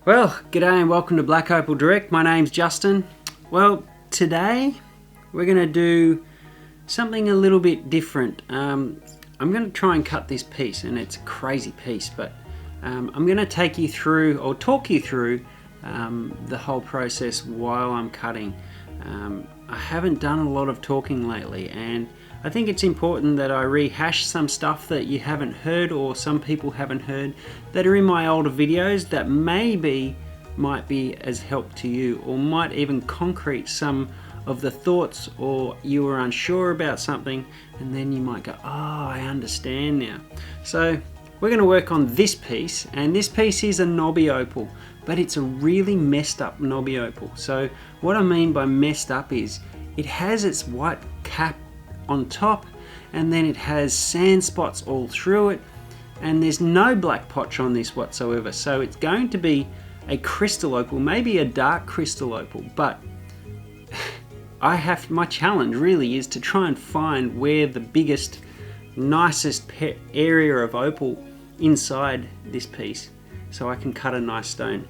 Well, g'day and welcome to Black Opal Direct. My name's Justin. Well, today we're going to do something a little bit different. I'm going to try and cut this piece, and it's a crazy piece, but I'm going to take you through, or talk you through, the whole process while I'm cutting. I haven't done a lot of talking lately, and I think it's important that I rehash some stuff that you haven't heard, or some people haven't heard, that are in my older videos that maybe might be as help to you, or might even concrete some of the thoughts, or you were unsure about something and then you might go, oh, I understand now. So we're going to work on this piece, and this piece is a knobby opal, but it's a really messed up knobby opal. So what I mean by messed up is it has its white cap on top, and then it has sand spots all through it, and there's no black potch on this whatsoever. So it's going to be a crystal opal, maybe a dark crystal opal, but my challenge really is to try and find where the biggest, nicest area of opal inside this piece, so I can cut a nice stone.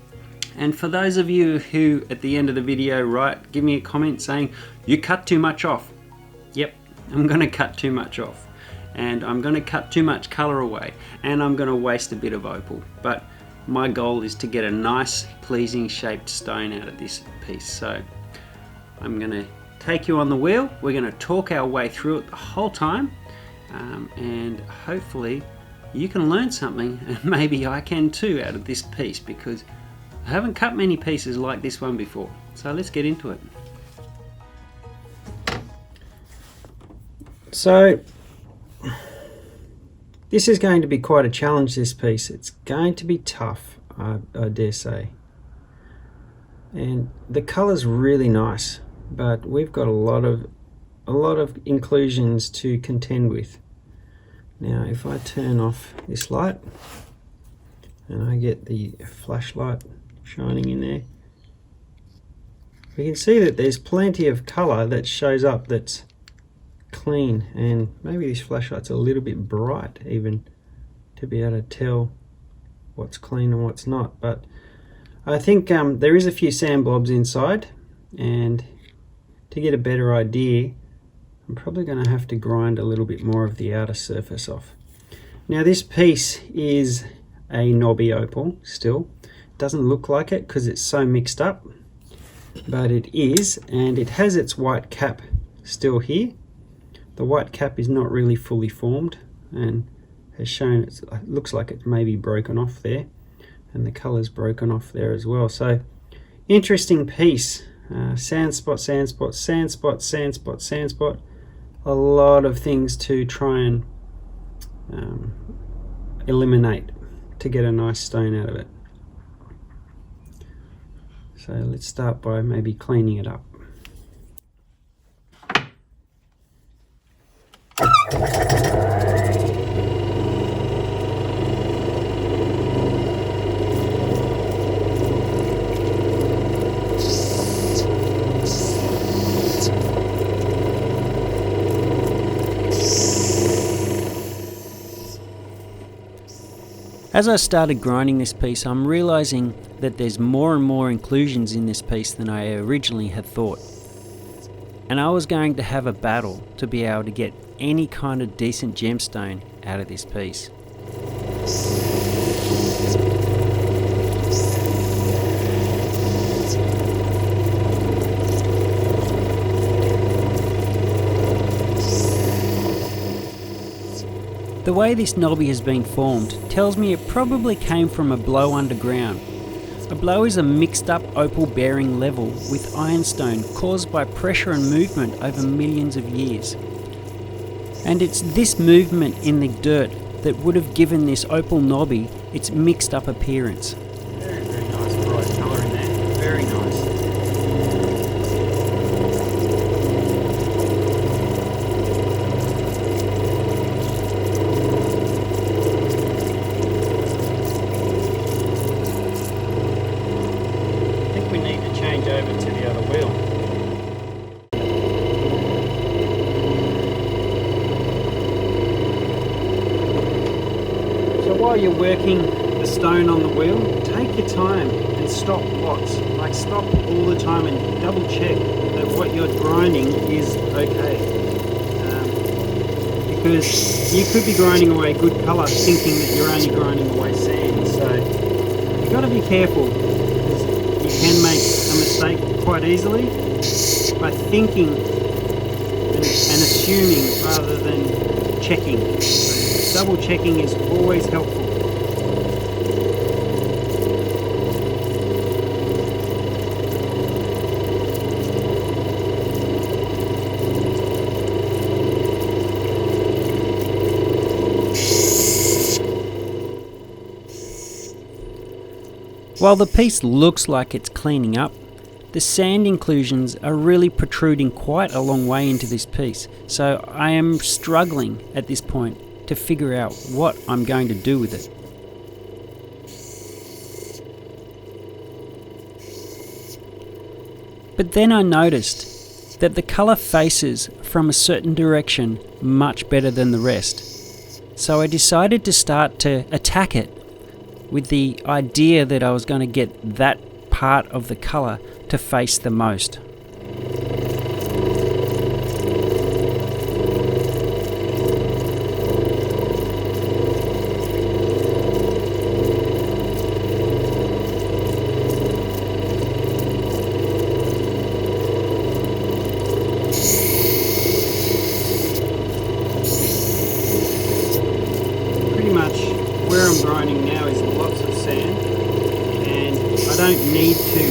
And for those of you who at the end of the video give me a comment saying you cut too much off, yep, I'm going to cut too much off, and I'm going to cut too much color away, and I'm going to waste a bit of opal. But my goal is to get a nice, pleasing shaped stone out of this piece. So I'm going to take you on the wheel. We're going to talk our way through it the whole time, and hopefully you can learn something, and maybe I can too, out of this piece, because I haven't cut many pieces like this one before. So let's get into it. So this is going to be quite a challenge, this piece. It's going to be tough, I dare say. And the color's really nice, but we've got a lot of inclusions to contend with. Now if I turn off this light and I get the flashlight shining in there, we can see that there's plenty of color that shows up that's clean, and maybe this flashlight's a little bit bright even to be able to tell what's clean and what's not. But I think there is a few sand blobs inside, and to get a better idea I'm probably going to have to grind a little bit more of the outer surface off. Now this piece is a knobby opal still. It doesn't look like it because it's so mixed up, but it is, and it has its white cap still here. The white cap is not really fully formed, and has shown it looks like it may be broken off there, and the color's broken off there as well. So interesting piece. Sand spot, sand spot, sand spot, sand spot, sand spot. A lot of things to try and eliminate to get a nice stone out of it. So let's start by maybe cleaning it up. As I started grinding this piece, I'm realizing that there's more and more inclusions in this piece than I originally had thought. And I was going to have a battle to be able to get any kind of decent gemstone out of this piece. The way this knobby has been formed tells me it probably came from a blow underground. A blow is a mixed up opal bearing level with ironstone caused by pressure and movement over millions of years. And it's this movement in the dirt that would have given this opal knobby its mixed up appearance. Very, very nice bright colour in there. Very nice. Over to the other wheel. So while you're working the stone on the wheel, take your time and stop lots. Like stop all the time and double check that what you're grinding is okay. Because you could be grinding away good colour thinking that you're only grinding away sand. So you've got to be careful, because you can make a mistake quite easily by thinking and assuming rather than checking. So double checking is always helpful. While the piece looks like it's cleaning up, the sand inclusions are really protruding quite a long way into this piece, so I am struggling at this point to figure out what I'm going to do with it. But then I noticed that the colour faces from a certain direction much better than the rest, so I decided to start to attack it with the idea that I was going to get that part of the colour to face the most. Pretty much where I'm grinding now is lots of sand, and I don't need to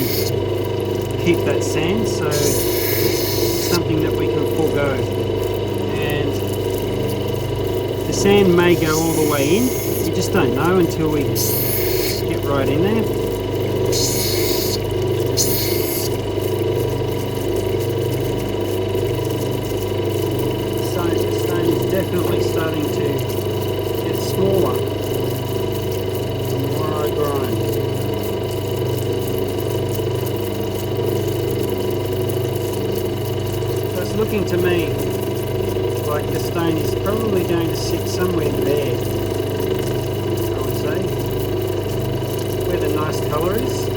keep that sand, so it's something that we can forego. And the sand may go all the way in, you just don't know until we get right in there. So the stone is definitely starting to get smaller the more I grind. So it's looking to me like the stone is probably going to sit somewhere there, I would say, where the nice colour is.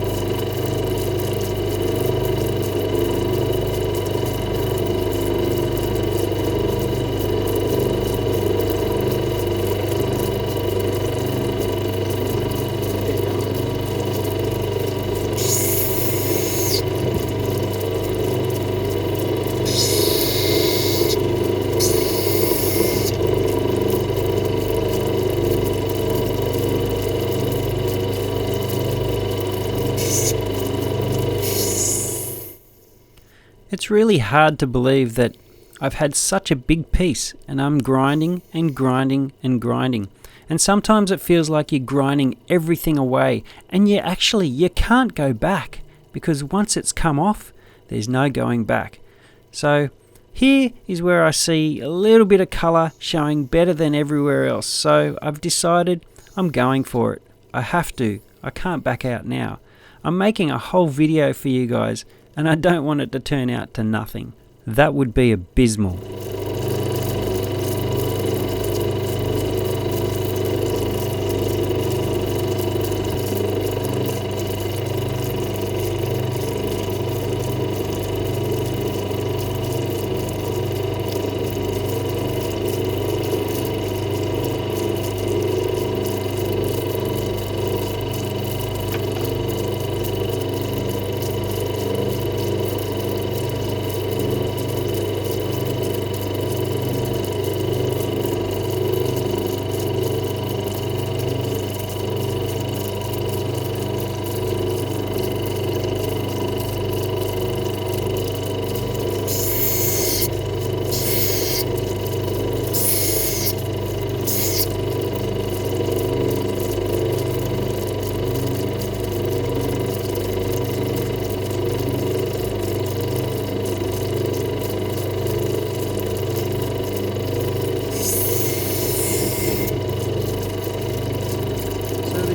It's really hard to believe that I've had such a big piece and I'm grinding and grinding and grinding. And sometimes it feels like you're grinding everything away, and you can't go back, because once it's come off, there's no going back. So here is where I see a little bit of colour showing better than everywhere else. So I've decided I'm going for it. I have to. I can't back out now. I'm making a whole video for you guys, and I don't want it to turn out to nothing. That would be abysmal.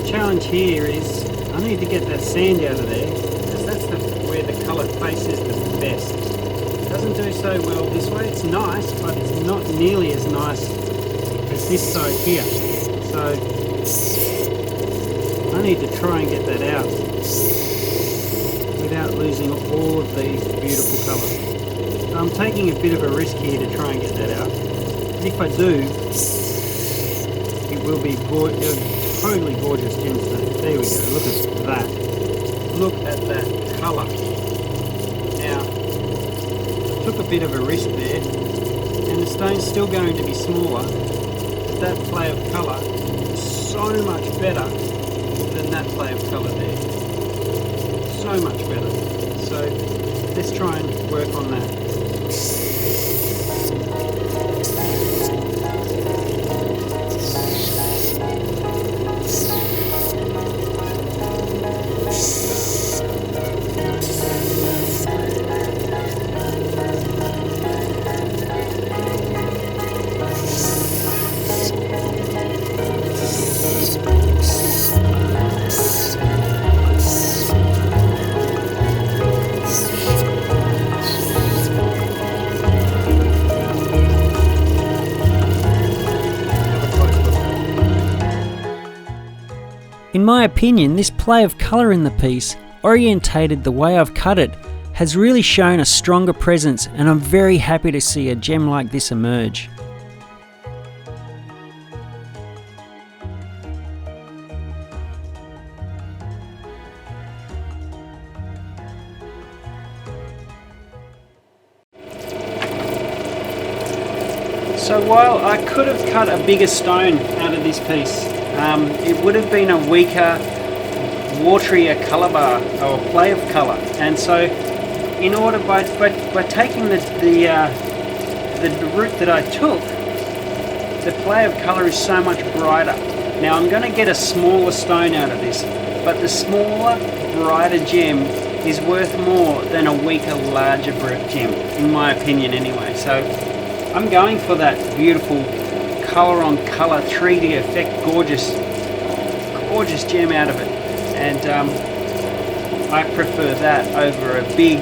Challenge here is I need to get that sand out of there, because that's where the colour faces the best. It doesn't do so well this way. It's nice, but it's not nearly as nice as this side here. So I need to try and get that out without losing all of these beautiful colours. I'm taking a bit of a risk here to try and get that out. And if I do, it will be totally gorgeous gemstone. There we go, look at that. Look at that colour. Now, I took a bit of a risk there, and the stone's still going to be smaller, but that play of colour is so much better than that play of colour there. So much better. So let's try and work on that. In my opinion, this play of colour in the piece, orientated the way I've cut it, has really shown a stronger presence, and I'm very happy to see a gem like this emerge. So while I could have cut a bigger stone out of this piece, it would have been a weaker, waterier colour bar or play of colour, and so in order by taking the route that I took, the play of colour is so much brighter. Now I'm going to get a smaller stone out of this, but the smaller, brighter gem is worth more than a weaker, larger gem, in my opinion anyway. So I'm going for that beautiful colour on colour 3D effect, gorgeous gem out of it, and I prefer that over a big,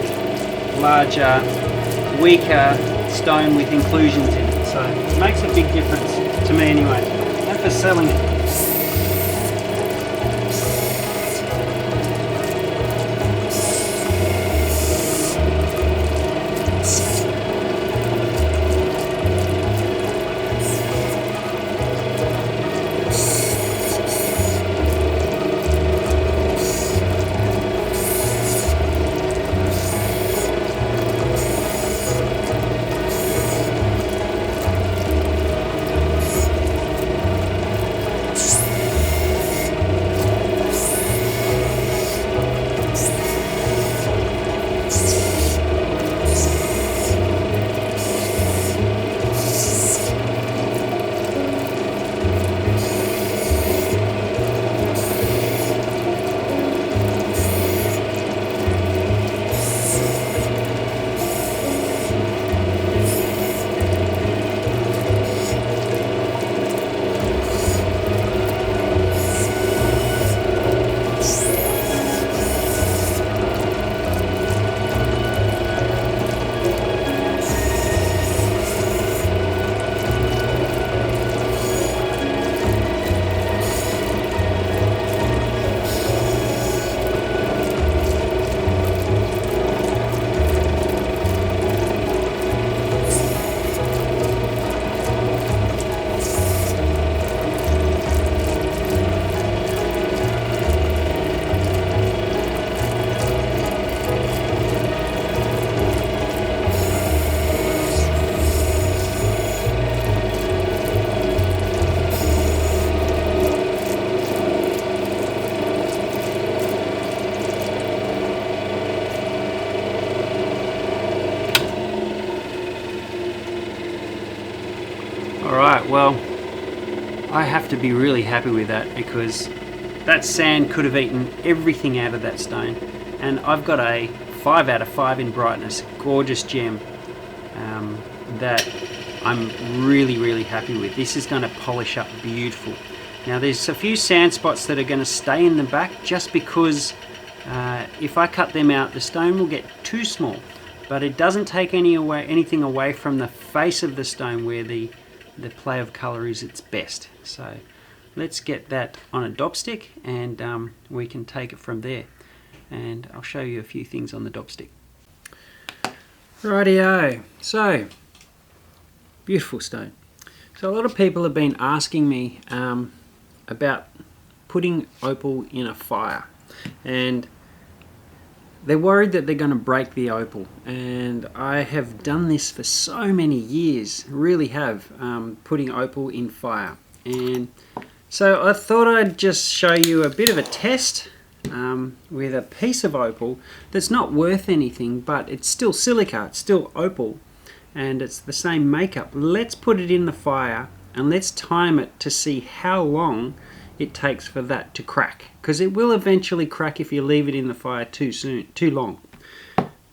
larger, weaker stone with inclusions in it. So it makes a big difference to me anyway, and for selling it. Alright, well, I have to be really happy with that, because that sand could have eaten everything out of that stone, and I've got a 5 out of 5 in brightness, gorgeous gem that I'm really happy with. This is going to polish up beautiful. Now there's a few sand spots that are going to stay in the back, just because if I cut them out the stone will get too small, but it doesn't take anything away from the face of the stone where the play of colour is its best. So let's get that on a dop stick, and we can take it from there. And I'll show you a few things on the dop stick. Rightio, so beautiful stone. So a lot of people have been asking me about putting opal in a fire, and they're worried that they're going to break the opal. And I have done this for so many years, really have, putting opal in fire. And so I thought I'd just show you a bit of a test with a piece of opal that's not worth anything, but it's still silica, it's still opal, and it's the same makeup. Let's put it in the fire and let's time it to see how long it takes for that to crack, because it will eventually crack if you leave it in the fire too long.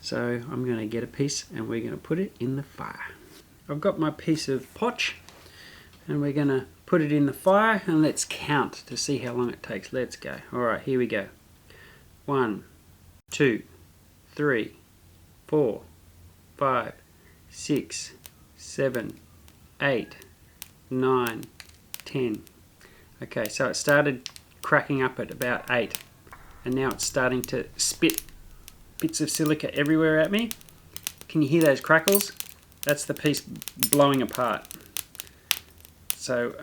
So I'm going to get a piece and we're going to put it in the fire. I've got my piece of potch and we're going to put it in the fire, and let's count to see how long it takes. Let's go. Alright, here we go. 1, 2, 3, 4, 5, 6, 7, 8, 9, 10. Okay, so it started cracking up at about 8, and now it's starting to spit bits of silica everywhere at me. Can you hear those crackles? That's the piece blowing apart. So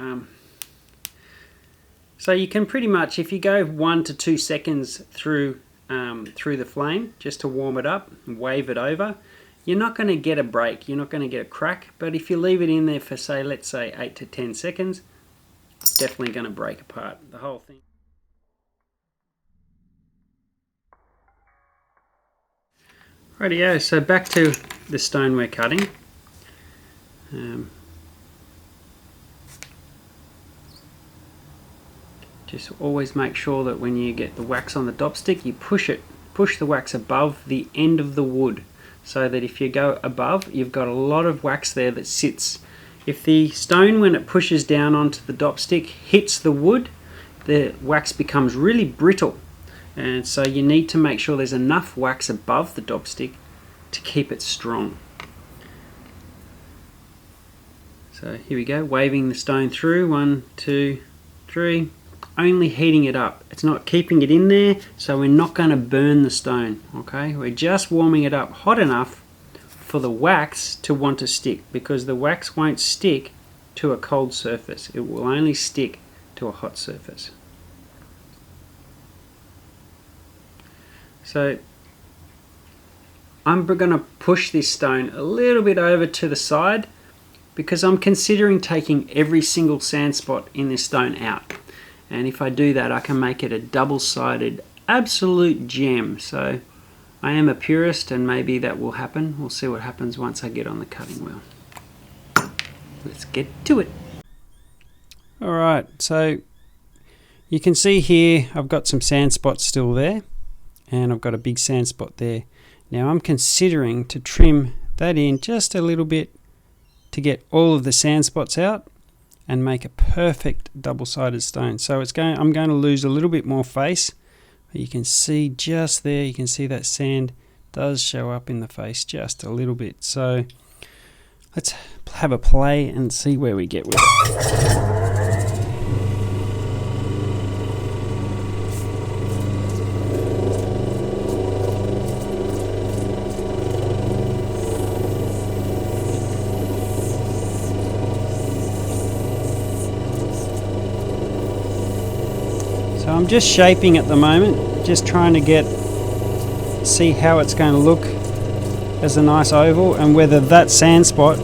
you can pretty much, if you go 1 to 2 seconds through the flame just to warm it up and wave it over, you're not going to get a break, you're not going to get a crack. But if you leave it in there for, say, let's say 8 to 10 seconds, it's definitely going to break apart the whole thing. Rightio, so back to the stone we're cutting. Just always make sure that when you get the wax on the dop stick, you push the wax above the end of the wood, so that if you go above, you've got a lot of wax there that sits. If the stone, when it pushes down onto the dop stick, hits the wood, the wax becomes really brittle, and so you need to make sure there's enough wax above the dop stick to keep it strong. So here we go, waving the stone through, 1, 2, 3, only heating it up. It's not keeping it in there, so we're not going to burn the stone, okay? We're just warming it up hot enough for the wax to want to stick, because the wax won't stick to a cold surface. It will only stick to a hot surface. So I'm going to push this stone a little bit over to the side, because I'm considering taking every single sand spot in this stone out. And if I do that, I can make it a double-sided absolute gem. So I am a purist, and maybe that will happen. We'll see what happens once I get on the cutting wheel. Let's get to it. Alright, so you can see here I've got some sand spots still there, and I've got a big sand spot there. Now I'm considering to trim that in just a little bit to get all of the sand spots out and make a perfect double-sided stone. So I'm going to lose a little bit more face. You can see just there, you can see that sand does show up in the face just a little bit. So let's have a play and see where we get with it. So I'm just shaping at the moment, just trying to see how it's going to look as a nice oval, and whether that sand spot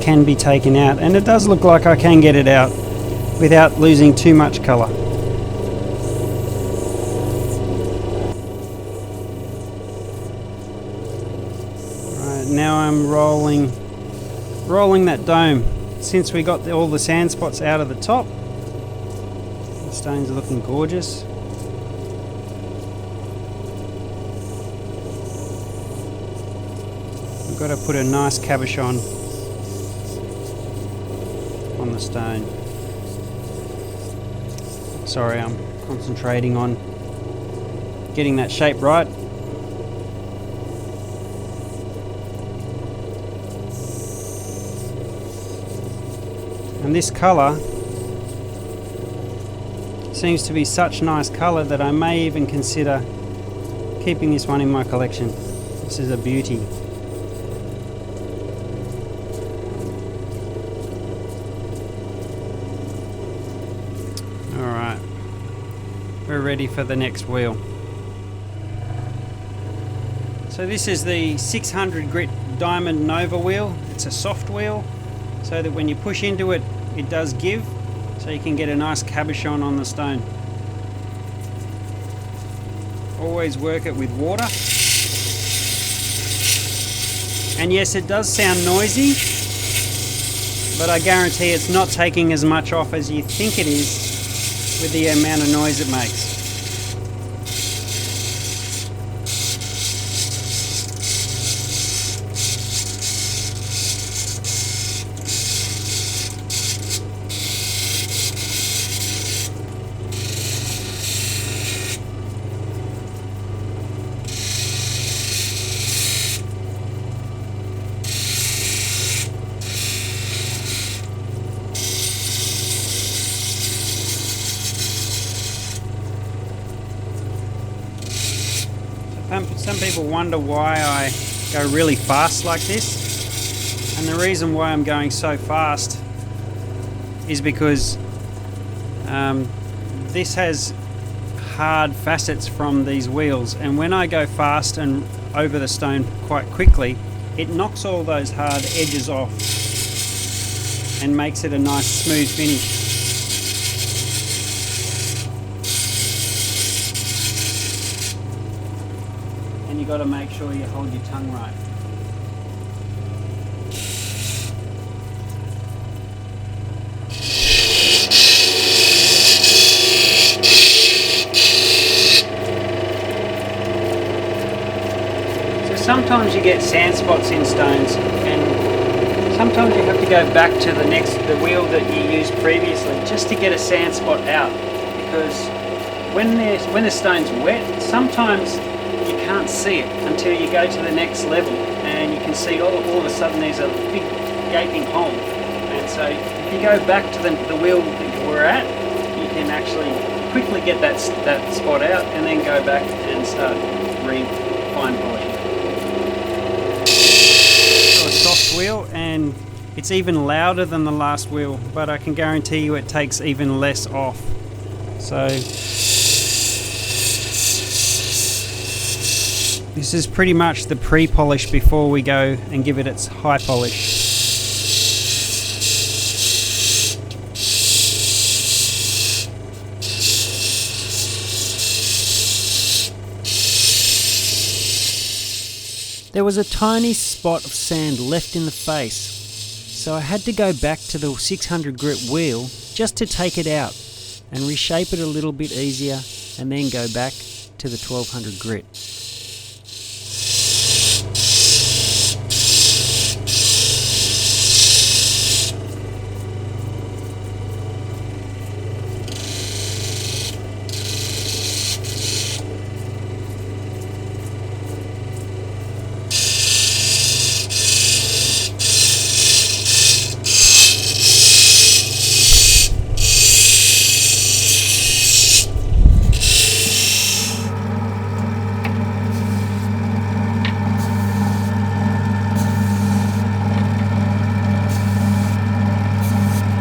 can be taken out. And it does look like I can get it out without losing too much colour. Right, now I'm rolling that dome. Since we got all the sand spots out of the top, the stones are looking gorgeous. We've got to put a nice cabochon on the stone. Sorry, I'm concentrating on getting that shape right. And this colour seems to be such nice colour that I may even consider keeping this one in my collection. This is a beauty. Alright, we're ready for the next wheel. So this is the 600 grit Diamond Nova wheel. It's a soft wheel, so that when you push into it, it does give, so you can get a nice cabochon on the stone. Always work it with water. And yes, it does sound noisy, but I guarantee it's not taking as much off as you think it is with the amount of noise it makes. Some people wonder why I go really fast like this, and the reason why I'm going so fast is because this has hard facets from these wheels, and when I go fast and over the stone quite quickly, it knocks all those hard edges off and makes it a nice smooth finish. And you got to make sure you hold your tongue right. So sometimes you get sand spots in stones, and sometimes you have to go back to the wheel that you used previously just to get a sand spot out, because when the stone's wet, sometimes you can't see it until you go to the next level, and you can see all of a sudden there's a big gaping hole. And so if you go back to the wheel that you were at, you can actually quickly get that spot out and then go back and start fine polishing. So a soft wheel, and it's even louder than the last wheel, but I can guarantee you it takes even less off. So this is pretty much the pre-polish before we go and give it its high polish. There was a tiny spot of sand left in the face, so I had to go back to the 600 grit wheel just to take it out and reshape it a little bit easier, and then go back to the 1200 grit.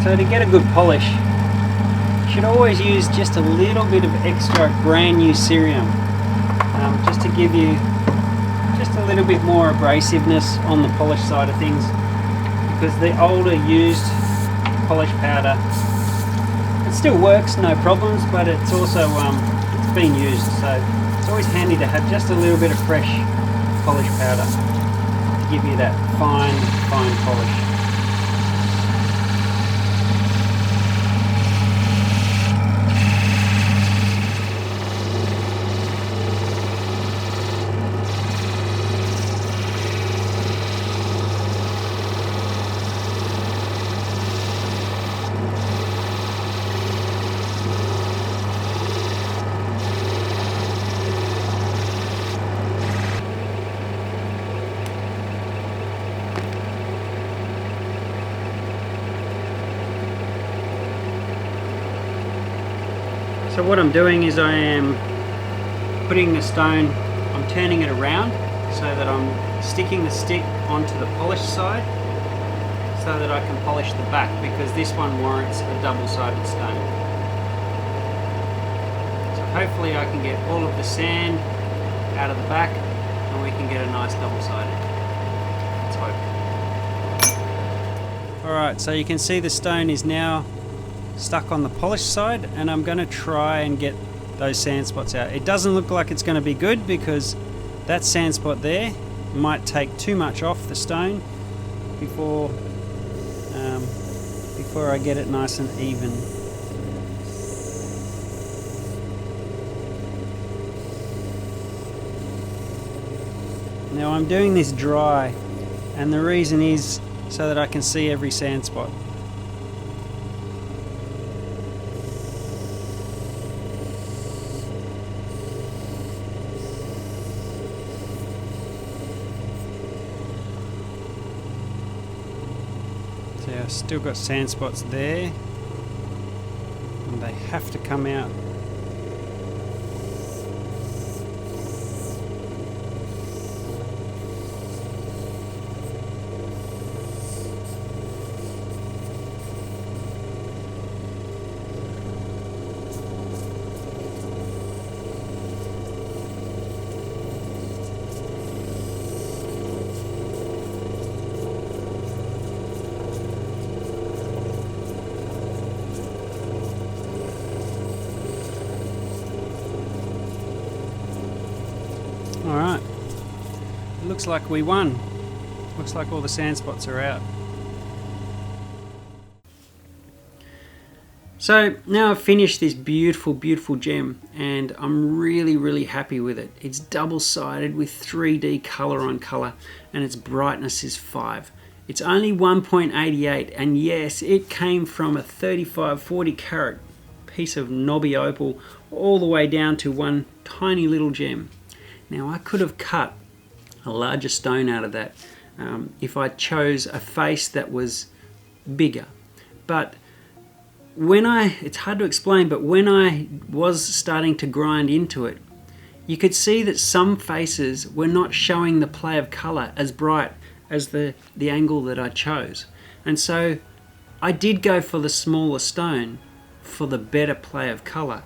So to get a good polish, you should always use just a little bit of extra brand new cerium, just to give you just a little bit more abrasiveness on the polish side of things, because the older used polish powder, it still works, no problems, but it's also it's been used, so it's always handy to have just a little bit of fresh polish powder to give you that fine polish. So what I'm doing is I am putting the stone, I'm turning it around so that I'm sticking the stick onto the polished side so that I can polish the back, because this one warrants a double-sided stone. So hopefully I can get all of the sand out of the back and we can get a nice double-sided. Let's hope. Alright, so you can see the stone is now stuck on the polished side, and I'm going to try and get those sand spots out. It doesn't look like it's going to be good because that sand spot there might take too much off the stone before I get it nice and even. Now I'm doing this dry, and the reason is so that I can see every sand spot. See, I've still got sand spots there, and they have to come out. Alright, it looks like we won. Looks like all the sand spots are out. So now I've finished this beautiful, beautiful gem, and I'm really happy with it. It's double-sided with 3D color on color, and its brightness is 5. It's only 1.88, and yes, it came from a 35-40 carat piece of knobby opal all the way down to one tiny little gem. Now I could have cut a larger stone out of that if I chose a face that was bigger. But it's hard to explain, but when I was starting to grind into it, you could see that some faces were not showing the play of color as bright as the angle that I chose. And so I did go for the smaller stone for the better play of color.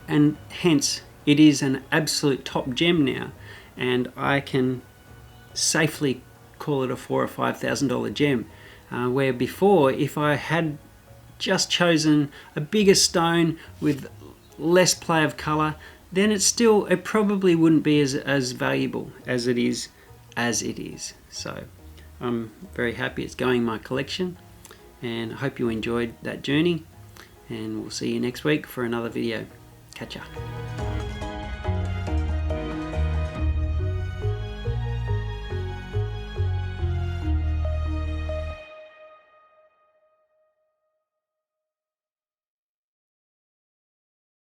And hence, it is an absolute top gem now, and I can safely call it a $4,000 or $5,000 gem. Where before, if I had just chosen a bigger stone with less play of color, then it probably wouldn't be as valuable as it is. So I'm very happy it's going in my collection, and I hope you enjoyed that journey, and we'll see you next week for another video. Catch ya.